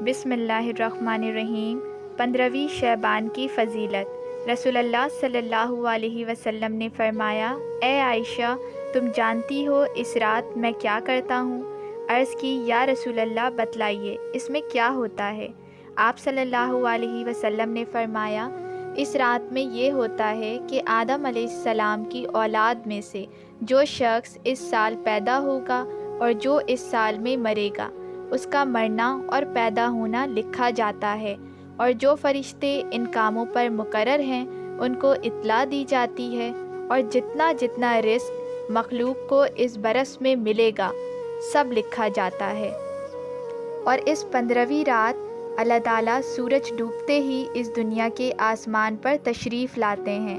بسم اللہ الرحمن الرحیم۔ 15ویں شعبان کی فضیلت۔ رسول اللہ صلی اللہ علیہ وسلم نے فرمایا، اے عائشہ، تم جانتی ہو اس رات میں کیا کرتا ہوں؟ عرض کی، یا رسول اللہ بتلائیے، اس میں کیا ہوتا ہے؟ آپ صلی اللہ علیہ وسلم نے فرمایا، اس رات میں یہ ہوتا ہے کہ آدم علیہ السلام کی اولاد میں سے جو شخص اس سال پیدا ہوگا اور جو اس سال میں مرے گا، اس کا مرنا اور پیدا ہونا لکھا جاتا ہے، اور جو فرشتے ان کاموں پر مقرر ہیں ان کو اطلاع دی جاتی ہے، اور جتنا جتنا رزق مخلوق کو اس برس میں ملے گا سب لکھا جاتا ہے۔ اور اس 15ویں رات اللہ تعالیٰ سورج ڈوبتے ہی اس دنیا کے آسمان پر تشریف لاتے ہیں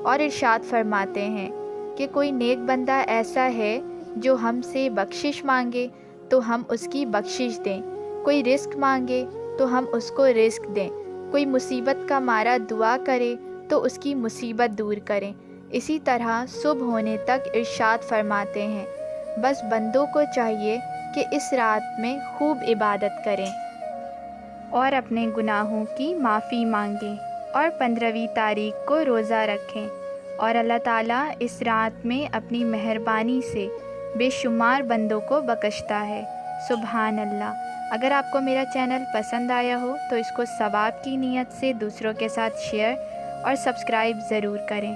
اور ارشاد فرماتے ہیں کہ کوئی نیک بندہ ایسا ہے جو ہم سے بخشش مانگے تو ہم اس کی بخشش دیں، کوئی رزق مانگے تو ہم اس کو رزق دیں، کوئی مصیبت کا مارا دعا کرے تو اس کی مصیبت دور کریں۔ اسی طرح صبح ہونے تک ارشاد فرماتے ہیں، بس بندوں کو چاہیے کہ اس رات میں خوب عبادت کریں اور اپنے گناہوں کی معافی مانگیں، اور 15ویں تاریخ کو روزہ رکھیں، اور اللہ تعالیٰ اس رات میں اپنی مہربانی سے بے شمار بندوں کو بخشتا ہے۔ سبحان اللہ۔ اگر آپ کو میرا چینل پسند آیا ہو تو اس کو ثواب کی نیت سے دوسروں کے ساتھ شیئر اور سبسکرائب ضرور کریں۔